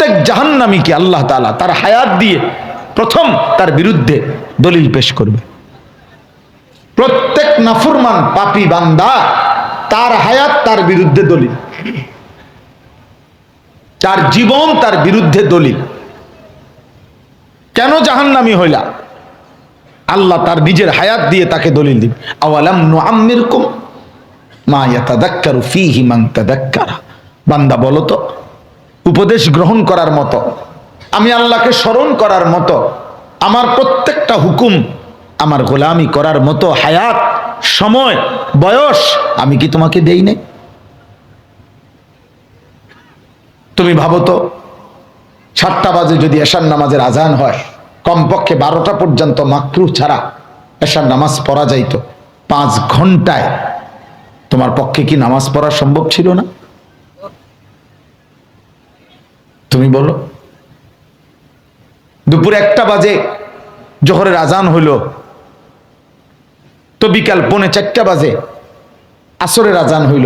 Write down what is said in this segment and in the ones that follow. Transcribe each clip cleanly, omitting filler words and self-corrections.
প্রত্যেক জাহান্নামীকে আল্লাহ তাআলা তার হায়াত দিয়ে প্রথম তার বিরুদ্ধে দলিল পেশ করবে। প্রত্যেক নাফরমান পাপী বান্দা তার হায়াত তার বিরুদ্ধে দলিল, তার জীবন তার বিরুদ্ধে দলিল। কেন জাহান্নামী হইলা? আল্লাহ তার নিজের হায়াত দিয়ে তাকে দলিল দিবে। আওয়ালাম নুআম্মিরকুম মা ইয়াতাযাক্কারু ফীহি মান তাযাক্কারা। বান্দা বলো তো, উপদেশ গ্রহণ করার মতো, আমি আল্লাহকে স্মরণ করার মতো, আমার প্রত্যেকটা হুকুম আমার গোলামি করার মতো হায়াত, সময়, বয়স আমি কি তোমাকে দেই নাই? তুমি ভাবো তো, 7টা বাজে যদি এশার নামাজের আজান হয়, কমপক্ষে 12টা পর্যন্ত মাকরুহ ছাড়া এশার নামাজ পড়া যাইতো, 5 ঘন্টায় তোমার পক্ষে কি নামাজ পড়া সম্ভব ছিল না? তুমি বলো। দুপুর 1টা বাজে জোহরের আজান হইল, তো বিকাল 3:45 বাজে আসরের আজান হইল,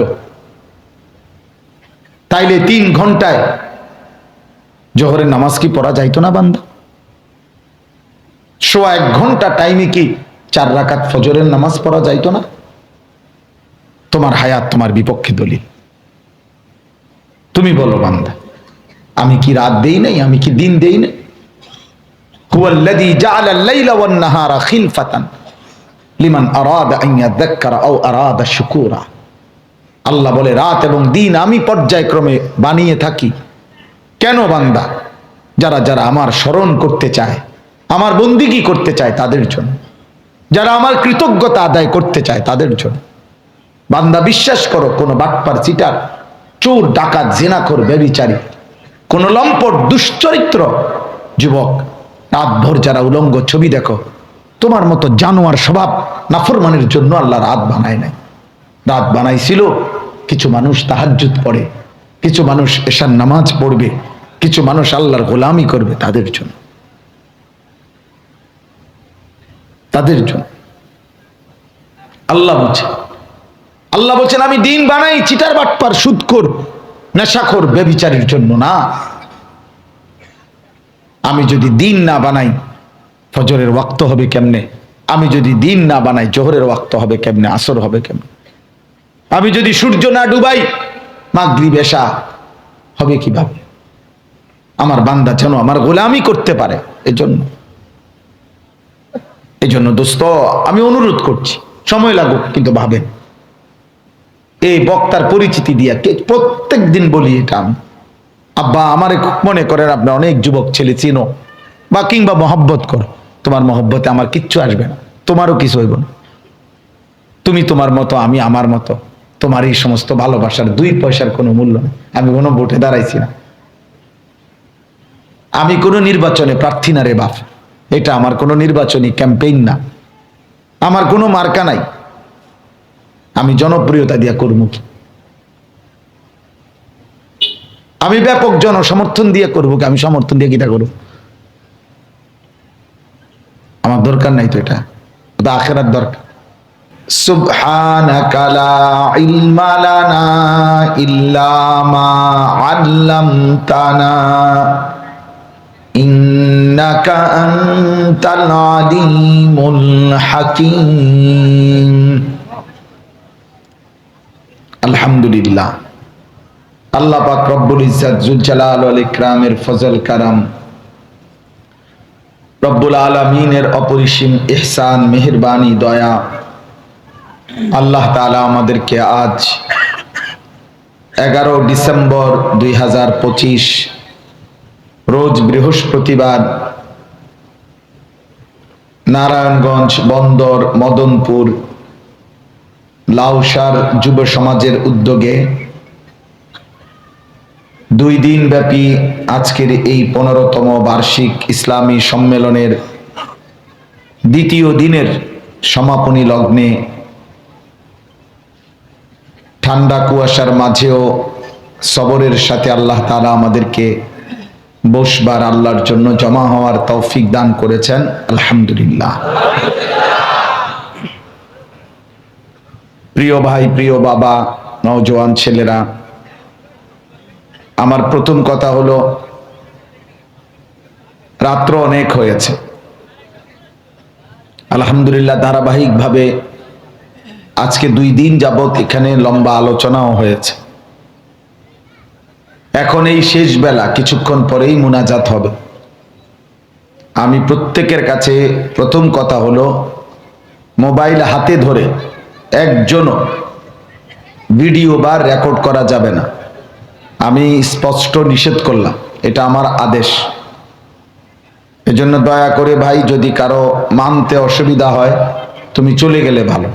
তাইলে 3 ঘন্টায় জোহরের নামাজ কি পড়া যাইতো না বান্দা? 1 ঘন্টা টাইমে কি 4 রাকাত ফজরের নামাজ পড়া যাইতো না? তোমার হায়াত তোমার বিপক্ষে দলিল। তুমি বলো বান্দা, আমি কি রাত দেই নাই? আমি কি দিন দেই নাই? হুয়াল্লাযী জাআলাল লাইলা ওয়ান নাহারা খিলফাতান লিমান আরাদা আন ইয়াযাক্কারা আও আরাদা শুকুরা। আল্লাহ বলে, রাত এবং দিন আমি পর্যায়ক্রমে বানিয়ে থাকি। কেন বান্দা? যারা যারা আমার স্মরণ করতে চায়, আমার বন্দিগি করতে চায় তাদের জন্য, যারা আমার কৃতজ্ঞতা আদায় করতে চায় তাদের জন্য। বান্দা বিশ্বাস করো, কোন বাটপার, চিটার, চোর, ডাকাত, জিনাখোর, ব্যভিচারী, কোন লম্পট, দুশ্চরিত্র যুবক রাতভর যারা উলঙ্গ ছবি দেখো, তোমার মতো জানোয়ার স্বভাব নাফরমানের জন্য আল্লাহ রাত বানায় নাই। রাত বানাইছিল কিছু মানুষ তাহাজ্জুদ পড়ে, কিছু মানুষ এশার নামাজ পড়বে, কিছু মানুষ আল্লাহর গোলামি করবে, তাদের জন্য, তাদের জন্য। আল্লাহ বলছেন আমি দিন বানাই চিটার, বাটপার, সুদখোর, নেশাখোর, ব্যভিচারীর জন্য না। আমি যদি দিন না বানাই ফজরের ওয়াক্ত হবে কেমনে? আমি যদি দিন না বানাই জোহরের ওয়াক্ত হবে কেমনে? আসর হবে কেমনে? আমি যদি সূর্য না ডুবাই মাগরিব এশা হবে কিভাবে? আমার বান্দা যেন আমার গোলামি করতে পারে। এজন্য দোস্ত, আমি অনুরোধ করছি, সময় লাগুক কিন্তু ভাবেন। এই বক্তার পরিচিতি দিয়া প্রত্যেক দিন বলি এটা আমি, আব্বা আমারে মনে করেন আপনি অনেক যুবক ছেলে চিনো বা কিংবা মহব্বত করো, তোমার মহব্বতে আমার কিচ্ছু আসবে না, তোমারও কিছু হইব না। তুমি তোমার মতো, আমি আমার মতো। তোমার এই সমস্ত ভালোবাসার 2 পয়সার কোনো মূল্য নেই। আমি কোনো ভোটে দাঁড়াইছি না, আমি কোনো নির্বাচনে প্রার্থী না রে বাপ। এটা আমার কোনো নির্বাচনী ক্যাম্পেইন না, আমার কোনো মার্কা নাই। আমি জনপ্রিয়তা দিয়া করবো কি? আমি ব্যাপক জনসমর্থন দিয়ে করবো কি? আমি সমর্থন দিয়ে কিটা করবো? আমার দরকার নাই তো, এটা আখিরাত দরকার। সুবহানাকা লা ইলমা লানা ইল্লা মা আল্লামতানা ইন্নাকা আনতাল আলিমুল হাকীম। আলহামদুলিল্লাহ, আল্লাহ পাক রব্বুল ইজ্জত জুল জালাল ওয়াল ইকরামের ফজল কারাম, রব্বুল আলামিনের অপরিসীম ইহসান, মেহেরবানি, দয়া, আল্লাহ তাআলা আমাদেরকে আজ 11 ডিসেম্বর 2025 রোজ বৃহস্পতিবার নারায়ণগঞ্জ বন্দর মদনপুর লাউসার যুব সমাজের উদ্যোগে 2 দিন ব্যাপী আজকের এই 15তম বার্ষিক ইসলামী সম্মেলনের 2য় দিনের সমাপনী লগ্নে ঠান্ডা কুয়াশার মাঝেও সবরের সাথে আল্লাহ তাআলা আমাদেরকে বসবার, আল্লাহর জন্য জমা হওয়ার তৌফিক দান করেছেন। আলহামদুলিল্লাহ। প্রিয় ভাই, প্রিয় বাবা, নওজোয়ান ছেলেরা, আমার প্রথম কথা হলো রাত্র অনেক হয়েছে। আলহামদুলিল্লাহ ধারাবাহিকভাবে আজকে 2 দিন যাবত এখানে লম্বা আলোচনাও হয়েছে। এখন এই শেষ বেলা, কিছুক্ষণ পরেই মুনাজাত হবে। আমি প্রত্যেকের কাছে প্রথম কথা হলো, মোবাইল হাতে ধরে একজনও ভিডিও বা রেকর্ড করা যাবে না। আমি স্পষ্ট নিষেধ করলাম, এটা আমার আদেশ। এজন্য দয়া করে ভাই, যদি কারো মানতে অসুবিধা হয় তুমি চলে গেলে ভালো,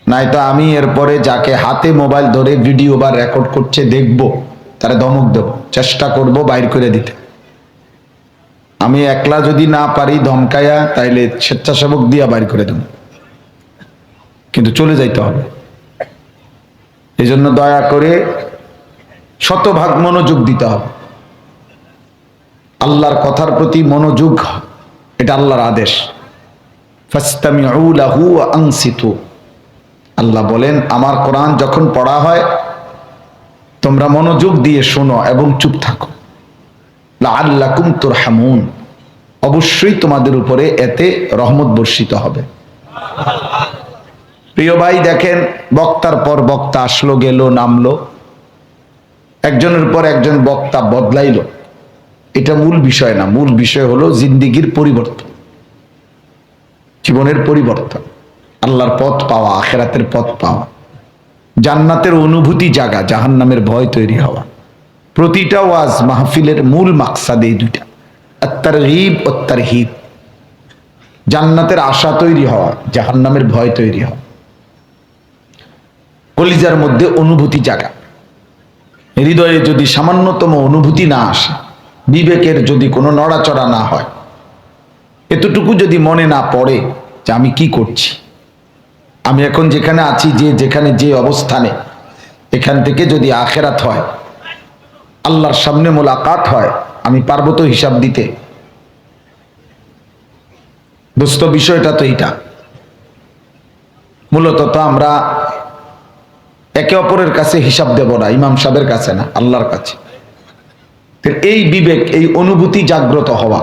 নয়তো আমি এরপরে যাকে হাতে মোবাইল ধরে ভিডিও বা রেকর্ড করছে দেখব, তারা ধমক দেব, চেষ্টা করব বাইর করে দিতে। আমি একলা যদি না পারি ধমকায়া, তাইলে স্বেচ্ছাসেবক দিয়া বাইর করে দেব, কিন্তু চলে যাইতে হবে। এই জন্য দয়া করে শতভাগ মনোযোগ দিতে হবে। আল্লাহর কথার প্রতি মনোযোগ, এটা আল্লাহর আদেশ। ফাসতামিউ লাহু ওয়া আনসিতু। আল্লাহ বলেন, আমার কোরআন যখন পড়া হয় তোমরা মনোযোগ দিয়ে শোনো এবং চুপ থাকো। লাআল্লাকুম তুরহামুন, অবশ্যই তোমাদের উপরে এতে রহমত বর্ষিত হবে। প্রিয় ভাই, দেখেন বক্তার পর বক্তা আসলো গেল নামলো, একজনের পর একজন বক্তা বদলাইলো। এটা মূল বিষয় না, মূল বিষয় হলো জিন্দিগির পরিবর্তন, জীবনের পরিবর্তন, আল্লাহর পথ পাওয়া, আখিরাতের পথ পাওয়া, জান্নাতের অনুভূতি জাগা, জাহান্নামের ভয় তৈরি হওয়া। প্রতিটা ওয়াজ মাহফিলের মূল মাকসাদ এই দুইটা, আত-তারগীব ও তারহিব। জান্নাতের আশা তৈরি হওয়া, জাহান্নামের ভয় তৈরি হওয়া, কলিজার মধ্যে অনুভূতি জাগা। হৃদয়ে যদি সামান্যতম অনুভূতি না আসে, বিবেকের যদি কোনো নড়াচড়া না হয়, এতটুকু যদি মনে না পড়ে যে আমি কি করছি, আমি এখন যেখানে আছি, যেখানে যে অবস্থানে, এখান থেকে যদি আখেরাত হয়, আল্লাহর সামনে মোলাকাত হয়, আমি পারবো তো হিসাব দিতে? দোস্ত, বিষয়টা তো এটা। মূলত তো আমরা একে অপরের কাছে হিসাব দেব না, ইমাম সাহেবের কাছে না, আল্লাহর কাছে। এই বিবেক, এই অনুভূতি জাগ্রত হওয়া,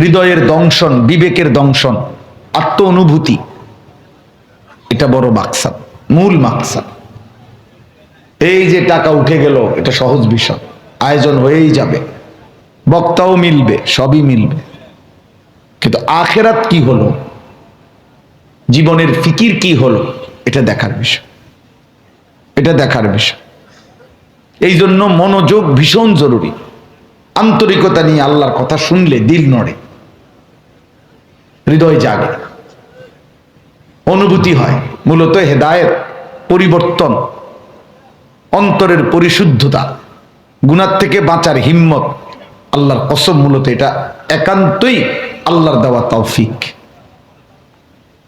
হৃদয়ের দংশন, বিবেকের দংশন, আত্ম অনুভূতি, এটা বড় মাকসাদ, মূল মাকসাদ। এই যে টাকা উঠে গেল, এটা সহজ বিষয়, আয়োজন হয়েই যাবে, বক্তাও মিলবে, সবই মিলবে, কিন্তু আখেরাত কি হলো, জীবনের ফিকির কি হলো, এটা দেখার বিষয়, এটা দেখার বিষয়। এই জন্য মনোযোগ ভীষণ জরুরি। আন্তরিকতা নিয়ে আল্লাহর কথা শুনলে দিল নড়ে, হৃদয় জাগে, অনুভূতি হয়। মূলত হেদায়েত, পরিবর্তন, অন্তরের পরিশুদ্ধতা, গুনাহ থেকে বাঁচার হিম্মত, আল্লাহর কসম, মূলত এটা একান্তই আল্লাহর দেওয়া তৌফিক।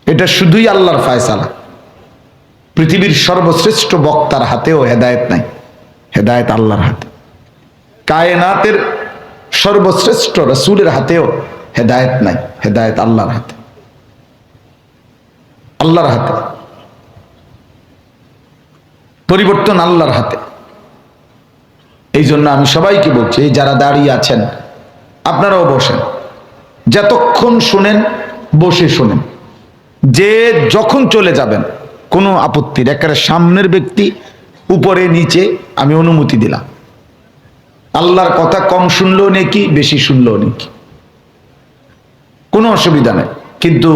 এটা শুধুই আল্লাহর ফায়সালা। পৃথিবীর সর্বশ্রেষ্ঠ বক্তার হাতেও হেদায়েত নাই, হেদায়েত আল্লাহর হাতে। কায়নাতের সর্বশ্রেষ্ঠ রাসূলের হাতেও হেদায়েত নাই, হেদায়েত আল্লাহর হাতে, আল্লাহর হাতে। পরিবর্তন আল্লাহর হাতে। এই জন্য আমি সবাইকে বলছি, এই যারা দাঁড়িয়ে আছেন আপনারাও বসেন, যতক্ষণ শুনেন বসে শুনেন, যে যখন চলে যাবেন কোনো আপত্তির, একেবারে সামনের ব্যক্তি উপরে নিচে আমি অনুমতি দিলাম। আল্লাহর কথা কম শুনলেও নেকি, বেশি শুনলেও নেকি, কোনো অসুবিধা নেই, কিন্তু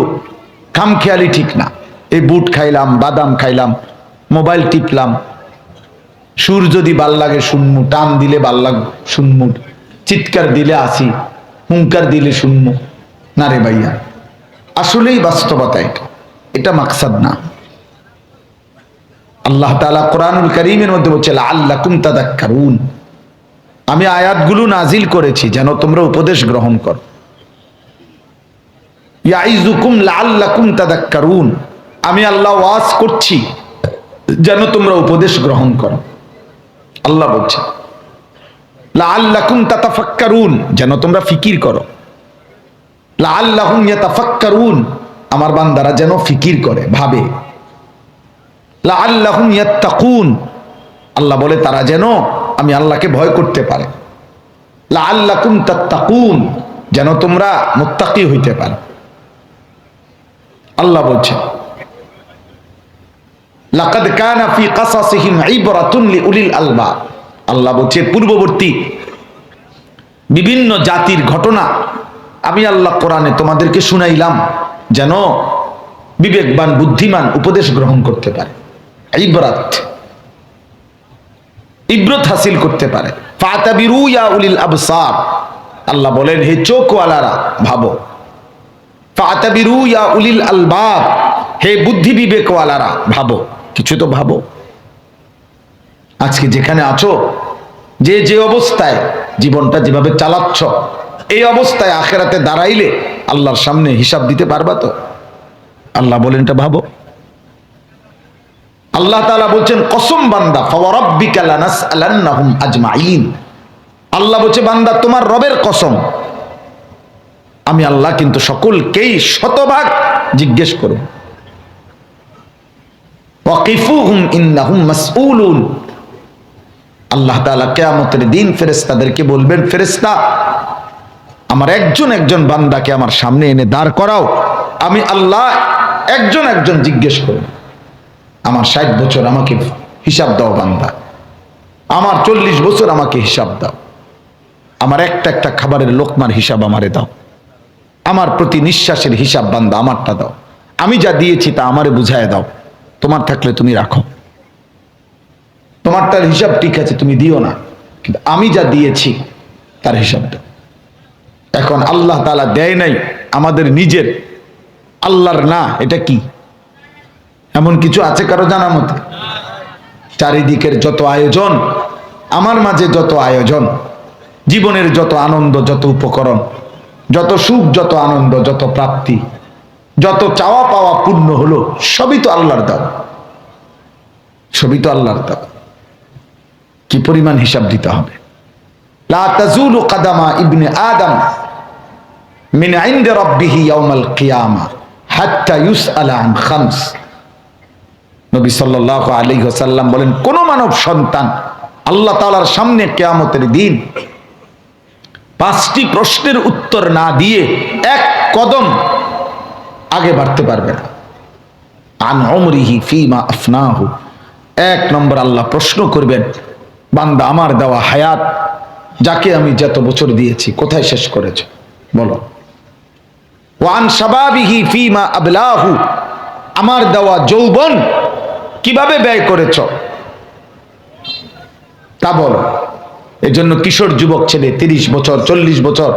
খামখেয়ালি ঠিক না। এই বুট খাইলাম, বাদাম খাইলাম, মোবাইল টিপলাম, সুর যদি ভাল লাগে শুনমু, টান দিলে ভাল লাগে শুনমু, চিৎকার দিলে আসি, হুঙ্কার দিলে শুনমু না রে ভাইয়া। আসলেই বাস্তবতা এটা, এটা মাকসাদ না। আল্লাহ তাআলা কোরআনুল কারীমের মধ্যে বলছে লাআল্লাকুম তাযাক্কারুন, আমি আয়াতগুলো নাজিল করেছি যেন তোমরা উপদেশ গ্রহণ করো। ইয়াইযুকুম লাআল্লাকুম তাযাক্কারুন, আমি আল্লাহ ওয়াজ করছি যেন তোমরা উপদেশ গ্রহণ করো। আল্লাহ বলছে লাআল্লাকুম তাতাফাক্কারুন, যেন তোমরা ফিকির করো। লাআল্লাহুম ইয়াতাফাক্কারুন, আমার বান্দারা যেন ফিকির করে, ভাবে। লাআল্লাহুম ইয়াত্তাকুন, আল্লাহ বলে তারা যেন আমি আল্লাহকে ভয় করতে পারে। লাআল্লাকুম তাত্তাকুন, যেন তোমরা মুত্তাকি হইতে পারো। আল্লাহ বলছেন লাকাদ কানা ফি কাসাসিহিম ইবরাতুন লিউলিল আলবাব। আল্লাহ বলছে পূর্ববর্তী বিভিন্ন জাতির ঘটনা আমি আল্লাহ কোরআনে তোমাদেরকে শুনাইলাম, যেন বিবেকবান বুদ্ধিমান উপদেশ গ্রহণ করতে পারে, ইবরত হাসিল করতে পারে। ফাতাবিরু ইয়া উলিল আবসার, আল্লাহ বলেন হে চোখওয়ালারা ভাবো। ফাতাবিরু ইয়া উলিল আলবাব, হে বুদ্ধি বিবেকওয়ালারা ভাবো, কিছু তো ভাবো। আজকে যেখানে আছো, যে যে অবস্থায় জীবনটা যেভাবে চালাচ্ছ, এই অবস্থায় আখেরাতে দাঁড়াইলে আল্লাহর সামনে হিসাব দিতে পারবা তো? আল্লাহ বলেন এটা ভাবো। আল্লাহ তাআলা বলছেন কসম বান্দা, ফাওয়ারাব্বিকা লানাসআলান্নাহুম আজমাইন। আল্লাহ বলছে বান্দা তোমার রবের কসম, আমি আল্লাহ কিন্তু সকলকেই শতভাগ জিজ্ঞেস করব। ওয়াকিফুহুম ইন্নাহুম মাসউলুন। আল্লাহ তাআলা কিয়ামতের দিন ফেরেশতাদেরকে বলবেন, ফেরেশতা আমার একজন একজন বান্দাকে আমার সামনে এনে দাঁড় করাও, আমি আল্লাহ একজন একজন জিজ্ঞেস করব। আমার 60 বছর আমাকে হিসাব দাও বান্দা, আমার 40 বছর আমাকে হিসাব দাও, আমার একটা একটা খাবারের লোকমার হিসাব আমারে দাও, আমার প্রতি নিঃশ্বাসের হিসাব বান্দা আমারটা দাও, আমি যা দিয়েছি তা আমারে বুঝায় দাও, তোমার থাকলে তুমি রাখো, তোমারটার হিসাব ঠিক আছে তুমি দিও না, কিন্তু আমি যা দিয়েছি তার হিসাব দাও। এখন আল্লাহ তাআলা দেয় নাই আমাদের নিজের, আল্লাহর না, এটা কি এমন কিছু আছে কারো জানা মতে? চারিদিকের যত আয়োজন, আমার মাঝে যত আয়োজন, জীবনের যত আনন্দ, যত উপকরণ, যত সুখ, যত আনন্দ, যত প্রাপ্তি, যত চাওয়া পাওয়া পূর্ণ হলো, সবই তো আল্লাহর দাও, সবই তো আল্লাহর দাও। কি পরিমাণ হিসাব দিতে হবে। লা তাজুলু কাদামা ইবনে আদম মিন ইনদি রাব্বিহি ইয়াউমাল কিয়ামা হাত্তা ইউসআলা আন খামস। নবী সাল্লাল্লাহু আলাইহি ওয়াসাল্লাম বলেন কোন মানব সন্তান আল্লাহ তাআলার সামনে কিয়ামতের দিন 5টি প্রশ্নের উত্তর না দিয়ে এক কদম আগে বাড়তে পারবে না। আন উমরিহি ফীমা আফনাহু, 1 নম্বর আল্লাহ প্রশ্ন করবেন বান্দা আমার দেওয়া হায়াত, যাকে আমি যত বছর দিয়েছি কোথায় শেষ করেছ বলো। ওয়ান শাবাবিহি ফীমা আবলাহু, আমার দেওয়া যৌবন কিভাবে ব্যয় করেছ তা বলো। এজন্য কিশোর যুবক ছেলে 30 বছর 40 বছর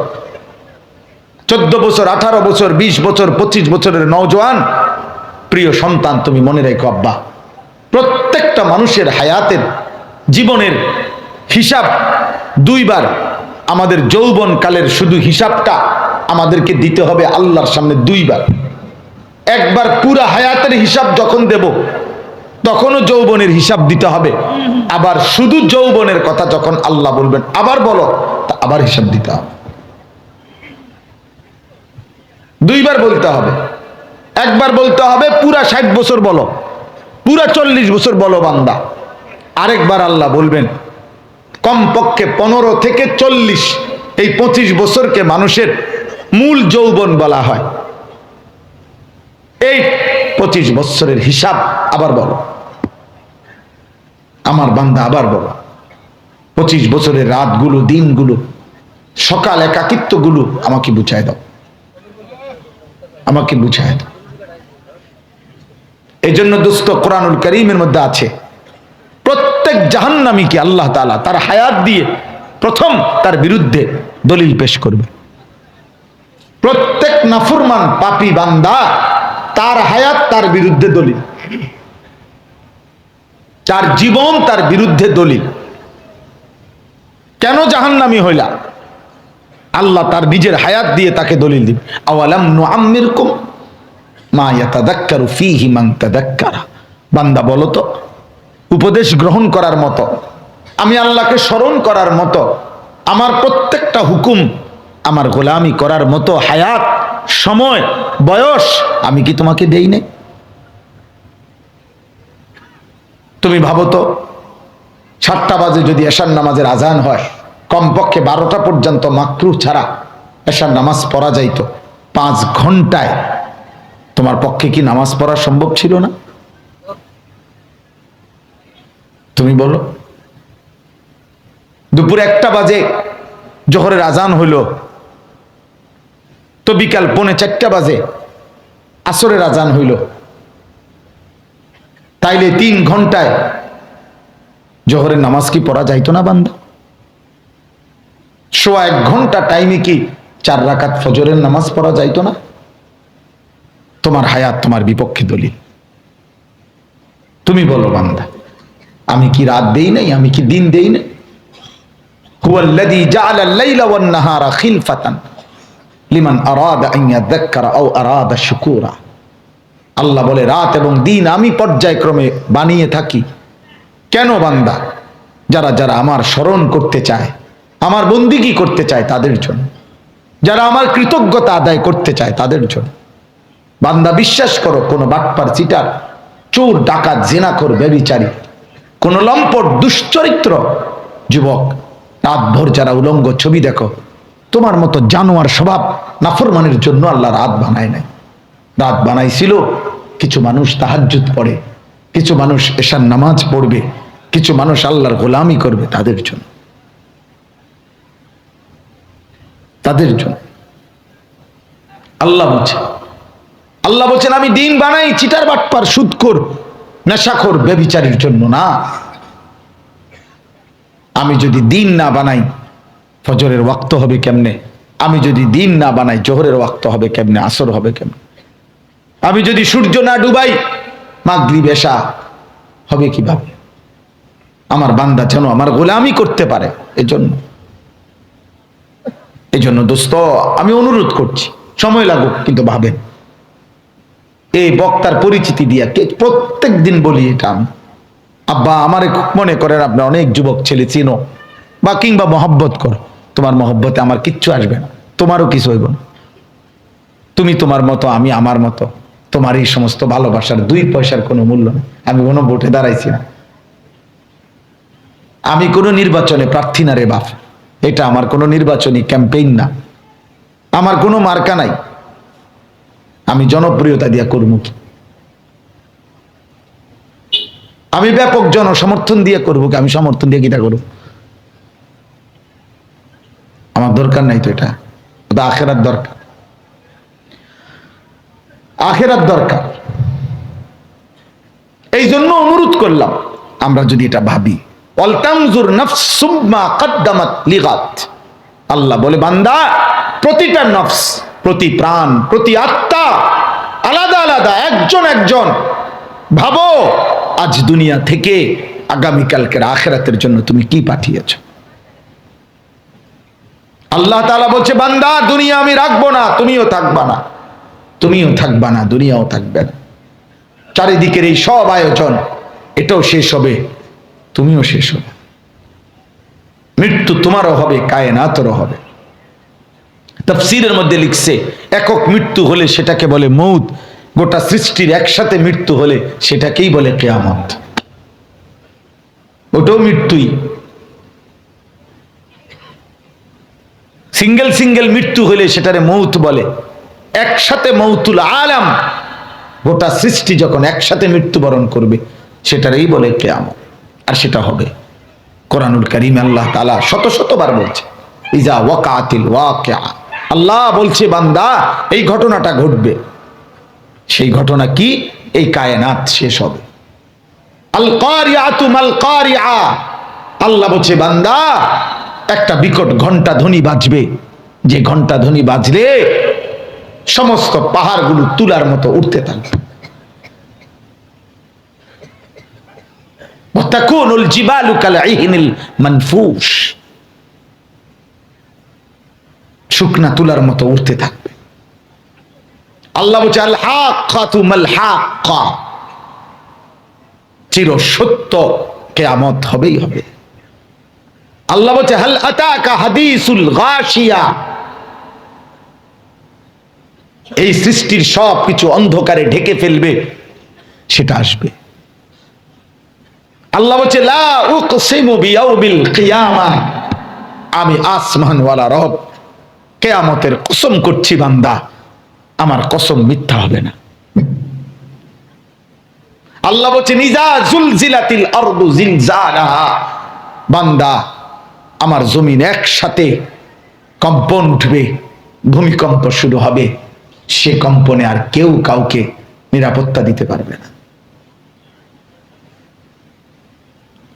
14 বছর 18 বছর 20 বছর 25 বছরের নওজোয়ান প্রিয় সন্তান, তুমি মনে রেখো আব্বা, প্রত্যেকটা মানুষের হায়াতের জীবনের হিসাব 2 বার। আমাদের যৌবন কালের শুধু হিসাবটা আমাদেরকে দিতে হবে আল্লাহর সামনে 2 বার। একবার পুরা হায়াতের হিসাব যখন দেব তখনও যৌবনের হিসাব দিতে হবে, আবার শুধু যৌবনের কথা যখন আল্লাহ বলবেন আবার বলো, তা আবার হিসাব দিতে হবে। 2 বার বলতে হবে। একবার বলতে হবে পুরা 60 বছর বলো, পুরা 40 বছর বলো বান্দা। আরেকবার আল্লাহ বলবেন কমপক্ষে 15 থেকে 40, এই 25 বছরকে মানুষের মূল যৌবন বলা হয়। এই 25 বছরের হিসাব আবার বলো, আমার বান্দা আবার বলো। 25 বছরের রাতগুলো, দিনগুলো, সকাল একাকিত্বগুলো আমাকে বুঝায় দাও, আমাকে বুঝায় দাও। এই জন্য দোস্ত কোরআনুল কারীমের মধ্যে আছে প্রত্যেক জাহান্নামীকে আল্লাহ তাআলা তার হায়াত দিয়ে প্রথম তার বিরুদ্ধে দলিল পেশ করবে। প্রত্যেক নাফরমান পাপী বান্দা তার হায়াত তার বিরুদ্ধে দলিল, তার জীবন তার বিরুদ্ধে দলিল। কেন জাহান্নামী হইলা? আল্লাহ তার নিজের হায়াত দিয়ে তাকে দলিল দিবে। আওয়ালাম নুআম্মিরকুম মা ইয়াতাযাক্কারু ফীহি মান তাযাক্কারা। বান্দা বলো তো, উপদেশ গ্রহণ করার মতো, আমি আল্লাহকে স্মরণ করার মতো, আমার প্রত্যেকটা হুকুম আমার গোলামি করার মতো হায়াত, সময়, বয়স আমি কি তোমাকে দেই নাই? তুমি ভাবো তো 7টা বাজে যদি এশার নামাজের আজান হয়, কমপক্ষে 12টা পর্যন্ত মাকরুহ ছাড়া এশার নামাজ পড়া যাইতো। 5 ঘন্টায় তোমার পক্ষে কি নামাজ পড়া সম্ভব ছিল না? তুমি বলো। দুপুর 1টা বাজে জোহরের আজান হইল, তো বিকাল 3:45 বাজে আসরের আজান হইল, তাইলে 3 ঘন্টায় জোহরের নামাজ কি পড়া যাইতো না বান্দা? 1 ঘন্টা টাইমে কি 4 রাকাত ফজরের নামাজ পড়া যাইতো না? তোমার হায়াত তোমার বিপক্ষে দলিল। তুমি বলো বান্দা, আমি কি রাত দেই নাই? আমি কি দিন দেই নাই? হুয়াল্লাযী জাআলাল লাইলা ওয়ান নাহারা খিলফাতান লিমান আরাদা আন ইয়াযাক্কারা আও আরাদা শুকুরা। আল্লাহ বলে, রাত এবং দিন আমি পর্যায়ক্রমে বানিয়ে থাকি। কেন বান্দা? যারা যারা আমার স্মরণ করতে চায়, আমার বন্দিগি করতে চায় তাদের জন্য, যারা আমার কৃতজ্ঞতা আদায় করতে চায় তাদের জন্য। বান্দা বিশ্বাস করো, কোনো বাটপার, চিটার, চোর, ডাকাত, জিনাখোর, ব্যভিচারী, কোন লম্পট দুশ্চরিত্র যুবক রাতভর যারা উলঙ্গ ছবি দেখো, তোমার মতো জানোয়ার স্বভাব নাফরমানের জন্য আল্লাহ রাত বানায় নাই। রাত বানাইছিল কিছু মানুষ তাহাজ্জুদ পড়ে, কিছু মানুষ এশার নামাজ পড়বে, কিছু মানুষ আল্লাহর গোলামি করবে, তাদের জন্য, তাদের জন্য। আল্লাহ বলছেন আমি দিন বানাই চিটার, বাটপার, সুদখোর, নেশাখোর, ব্যভিচারীর জন্য না। আমি যদি দিন না বানাই ফজরের ওয়াক্ত হবে কেমনে? আমি যদি দিন না বানাই জোহরের ওয়াক্ত হবে কেমনে? আসর হবে কেমনে? আমি যদি সূর্য না ডুবাই মাগরিব এশা হবে কিভাবে? আমার বান্দা যেন আমার গোলামি করতে পারে। এজন্য দোস্ত, আমি অনুরোধ করছি, সময় লাগুক কিন্তু ভাবেন। এই বক্তার পরিচিতি দিয়া প্রত্যেক দিন বলি এটা আমি, আব্বা আমারে মনে করেন আপনি অনেক যুবক ছেলে চিনো বা কিংবা মহব্বত করো, তোমার মহব্বতে আমার কিচ্ছু আসবে না, তোমারও কিছু হইব না। তুমি তোমার মতো, আমি আমার মতো। তোমার এই সমস্ত ভালোবাসার 2 পয়সার কোনো মূল্য নেই। আমি কোনো ভোটে দাঁড়াইছি না, আমি কোনো নির্বাচনে প্রার্থী না রে বাপ। এটা আমার কোনো নির্বাচনী ক্যাম্পেইন না, আমার কোনো মার্কা নাই। আমি জনপ্রিয়তা দিয়া করবো কি? আমি ব্যাপক জনসমর্থন দিয়ে করবো কি? আমি সমর্থন দিয়ে কিটা করবো? আমার দরকার নাই তো। এটা আখেরাত দরকার, আখেরাত দরকার। এই জন্য অনুরোধ করলাম, আমরা যদি এটা ভাবি, ওয়ালতানজুর নাফসুম মা কদ্দামাত লিগাত। আল্লাহ বলে, বান্দা প্রতিটা নফস, প্রতি প্রাণ, প্রতি আত্মা আলাদা আলাদা, একজন একজন ভাবো আজ দুনিয়া থেকে আগামীকালকের আখেরাতের জন্য তুমি কি পাঠিয়েছ। আল্লাহ তাআলা বলছে, বান্দা দুনিয়া আমি রাখবো না, তুমিও থাকবা না, তুমিও থাকবা না, দুনিয়াও থাকবে না। চারিদিকের এই সব আয়োজন, এটাও শেষ হবে, তুমিও শেষ হবে। মৃত্যু তোমারও হবে, কায়নাতেরও হবে। তাফসীরের মধ্যে লিখছে, একক মৃত্যু হলে সেটাকে বলে মউত, গোটা সৃষ্টির একসাথে মৃত্যু হলে সেটাকেই বলে কিয়ামত। ওটাও মৃত্যুই। সিঙ্গেল সিঙ্গেল মৃত্যু হলে সেটারে মউত বলে, একসাথে মউতুল আলাম, গোটা সৃষ্টি যখন একসাথে মৃত্যুবরণ করবে সেটারই বলে কিয়ামত। আর সেটা হবে। কোরআনুল কারীমে আল্লাহ তাআলা শত শতবার বলছে, ইজা ওয়াকাতিল ওয়াকিআ। আল্লাহ বলছে, বান্দা এই ঘটনাটা ঘটবে। সেই ঘটনা কি? এই কায়নাত শেষ হবে। আল কারিআতু মাল কারিআ। আল্লাহ বলছে, বান্দা একটা বিকট ঘন্টা ধ্বনি বাজবে, যে ঘন্টা ধ্বনি বাজলে সমস্ত পাহাড়গুলো তুলার মতো উঠতে থাকবে। ওয়াতাকুনুল জিবালু কালঈহিনিল মানফুশ। শুকনা তুলার মতো উঠতে থাকবে। আল্লাহ বলছে, আল হাক্কাতু মাল হাক্কা। চির সত্য কিয়ামত হবেই হবে। আল্লাহ বলছে, হাল আতাকা হাদিসুল গাশিয়া। এই সৃষ্টির সব কিছু অন্ধকারে ঢেকে ফেলবে, সেটা আসবে। আল্লাহ বলছে, লা উকসিমু বিয়াউমিল কিয়ামা। আমি আসমানওয়ালা রব কিয়ামতের কসম করছি বান্দা, আমার কসম মিথ্যা হবে না। আল্লাহ বলছেন ইজা জুলজিলাতিল আরদু জিলজালাহা, বান্দা আমার জমিন একসাথে কম্পন উঠবে, ভূমিকম্প শুরু হবে, সে কম্পনে আর কেউ কাউকে নিরাপত্তা দিতে পারবে না।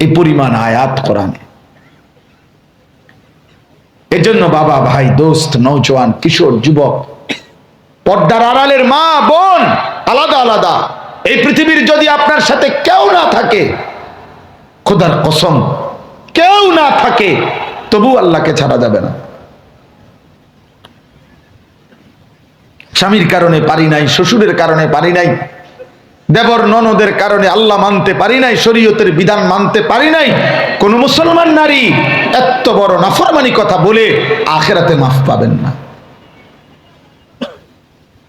এই পরিমাণ আয়াত কোরআনে। এজন্য বাবা, ভাই, দোস্ত, নওজওয়ান, কিশোর, যুবক, পর্দার আড়ালের মা বোন, আলাদা আলাদা, এই পৃথিবীর যদি আপনার সাথে কেউ না থাকে, খোদার কসম কেউ না থাকে, তবু আল্লাহকে ছাড়া যাবে না। স্বামীর কারণে পারি নাই, শ্বশুরের কারণে পারি নাই, দেবর ননদের কারণে আল্লাহ মানতে পারি নাই, শরীয়তের বিধান মানতে পারি নাই, কোন মুসলমান নারী এত বড় নাফরমানি কথা বলে আখিরাতে মাফ পাবেন না।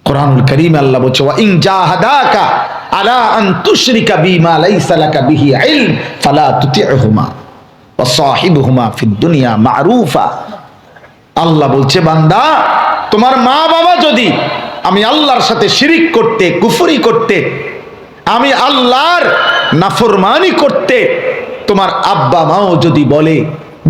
কোরআনুল কারীম আল্লাহ বলছে ওয়া ইন জাহাদাকা আলা আন তুশরিকা বিমা লাইসা লাকা বিহি ইলম ফালা তুতি'হুমা ওয়া সাহিবহুমা ফিদ দুনিয়া মা'রুফা। আল্লাহ বলছে বান্দা, তোমার মা বাবা যদি আমি আল্লাহর সাথে শিরিক করতে, কুফরি করতে, আমি আল্লাহর নাফরমানি করতে, তোমার আব্বা মাও যদি বলে,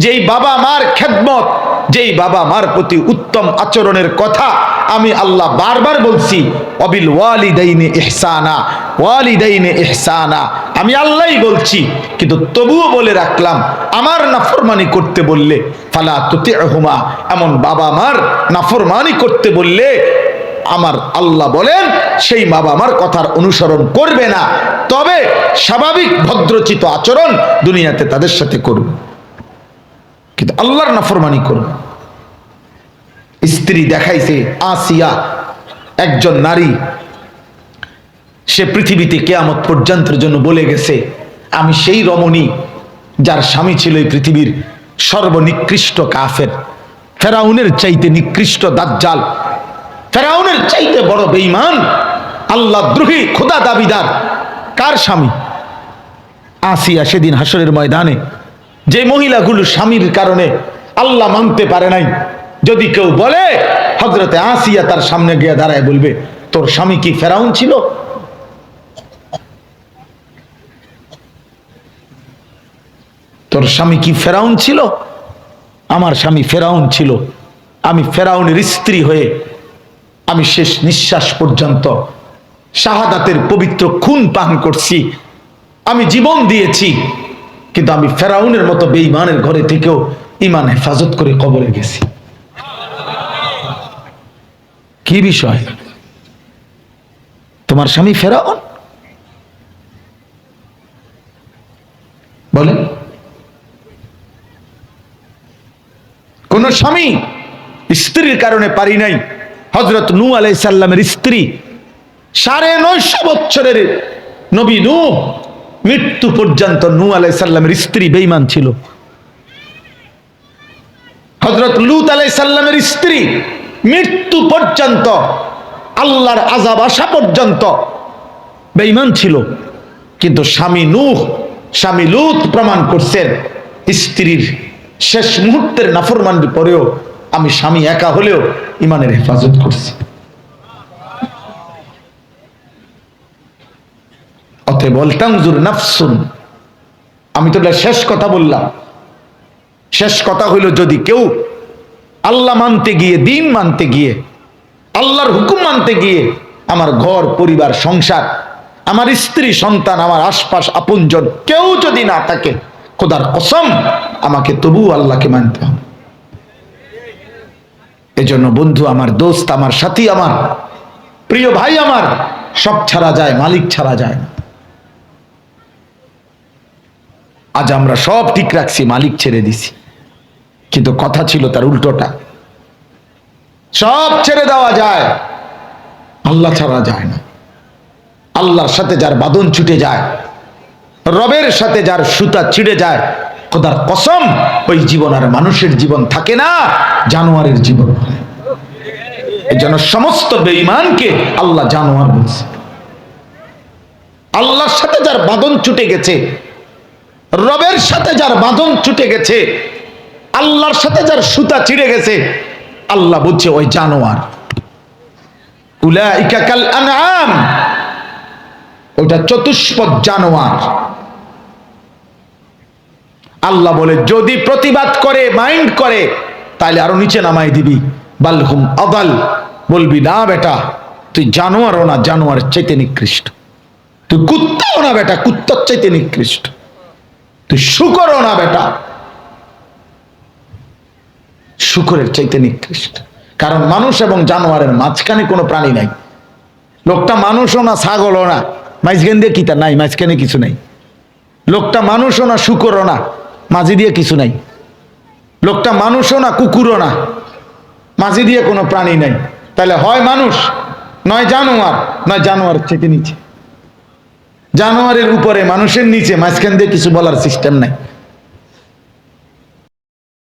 যেই বাবা মার খেদমত, যেই বাবা মার প্রতি উত্তম আচরণের কথা আমি আল্লাহ বারবার বলছি, অবিল ওয়ালিদাইনি ইহসানা, ওয়ালিদাইনি ইহসানা, আমি আল্লাহই বলছি, কিন্তু তবুও বলে রাখলাম আমার নাফরমানি করতে বললে ফালা তুতি'হুমা, এমন বাবা মার নাফরমানি করতে বললে আমার আল্লাহ বলেন সেই বাবা মার কথার অনুসরণ করবে না, তবে স্বাভাবিক ভদ্রচিত আচরণ দুনিয়াতে তাদের সাথে করবে, কিন্তু আল্লাহর নাফরমানি করবে। স্ত্রী দেখাইছে আসিয়া, একজন নারী, সে পৃথিবীতে কিয়ামত পর্যন্তের জন্য বলে গেছে আমি সেই রমণী যার স্বামী ছিল এই পৃথিবীর সর্বনিকৃষ্ট কাফের, ফেরাউনের চাইতে নিকৃষ্ট দাজ্জাল, ফেরাউনের চাইতে বড় বেঈমান, আল্লাহ দ্রোহী, খোদা দাবিদার। কার স্বামী? আসিয়া। সেদিন হাসরের ময়দানে যে মহিলাগুলো স্বামীর কারণে আল্লাহ মানতে পারে নাই, যদি কেউ বলে, হযরতে আসিয়া তার সামনে গিয়ে দাঁড়ায় বলবে তোর স্বামী কি ফেরাউন ছিল? তোর স্বামী কি ফেরাউন ছিল? আমার স্বামী ফেরাউন ছিল। আমি ফেরাউনের স্ত্রী হয়ে আমি শেষ নিঃশ্বাস পর্যন্ত শাহাদাতের পবিত্র খুন পান করছি, আমি জীবন দিয়েছি, কিন্তু আমি ফেরাউনের মতো বেঈমানের ঘরে থেকেও ঈমান হেফাজত করে কবরে গেছি। কি বিষয়? তোমার স্বামী ফেরাউন? বলেন, কোন স্বামী স্ত্রীর কারণে পারি নাই। হযরত নূহ আলাইহিস সালামের স্ত্রী 950 বছরের নবী নূহ, মৃত্যু পর্যন্ত নূহ আলাইহিস সালামের স্ত্রী বেঈমান ছিল। হযরত লূত আলাইহিস সালামের স্ত্রী মৃত্যু পর্যন্ত, আল্লাহর আযাব আসা পর্যন্ত বেঈমান ছিল, কিন্তু স্বামী নূহ, স্বামী লূত প্রমাণ করছেন স্ত্রীর শেষ মুহূর্তের নাফরমানির পরেও আমি স্বামী একা হলেও ঈমানের হেফাজত করছি। অতএব ওয়ালতানজুর নাফসুন, আমি তো শেষ কথা বললাম, শেষ কথা হইল যদি কেউ আল্লাহ মানতে গিয়ে, দিন মানতে গিয়ে, আল্লাহর হুকুম মানতে গিয়ে আমার ঘর পরিবার সংসার, আমার স্ত্রী সন্তান, আমার আশপাশ আপনজন কেউ যদি না থাকে, খোদার কসম আমাকে তবু আল্লাহকে মানতে হবে। এজন্য বন্ধু আমার, দোস্ত আমার, সাথী আমার, প্রিয় ভাই আমার, সব ছাড়া যায়, মালিক ছাড়া যায় না। আজ আমরা সব ঠিক রাখছি, মালিক ছেড়ে দিছি, কিন্তু কথা ছিল তার উল্টোটা। সব ছেড়ে দেওয়া যায়, আল্লাহ ছাড়া যায় না। আল্লাহর সাথে যার বাঁধন ছুটে যায়, রবের সাথে যার সুতা ছিঁড়ে যায়, খোদার কসম ওই জীবন আর মানুষের জীবন থাকে না, জানোয়ারের জীবন। এই জন্য সমস্ত বেঈমানকে আল্লাহ জানোয়ার বলছে। আল্লাহর সাথে যার বাঁধন ছুটে গেছে, রবের সাথে যার বাঁধন ছুটে গেছে, আল্লাহর সাথে যার সুতা ছিঁড়ে গেছে, আল্লাহ বলছে ওই জানোয়ার। উলাইকা কাল আনআম, ওটা চতুষ্পদ জানোয়ার। আল্লাহ বলে যদি প্রতিবাদ করে, মাইন্ড করে, তাহলে আরো নিচে নামাই দিবি। বালহুম আদাল, বলবি না বেটা তুই জানোয়ারও না, জানোয়ারের চাইতে নিকৃষ্ট। তুই কুত্তাও না বেটা, কুত্তার চাইতে নিকৃষ্ট। তুই শুকরও না বেটা, শুকরের চাইতে নিকৃষ্ট। কারণ মানুষ এবং জানোয়ারের মাঝখানে কোনো প্রাণী নাই। লোকটা মানুষও না, ছাগলও না, মাঝখান দিয়ে কিতা নাই, মাঝখানে কিছু নাই। লোকটা মানুষও না, শুকরও না, মাঝি দিয়ে কিছু নাই। লোকটা মানুষও না, কুকুরও না, মাঝি দিয়ে কোনো প্রাণী নাই। তাহলে হয় মানুষ, নয় জানোয়ার, নয় জানোয়ারের থেকে নিচে। জানোয়ারের উপরে, মানুষের নিচে, মাঝখান দিয়ে কিছু বলার সিস্টেম নাই।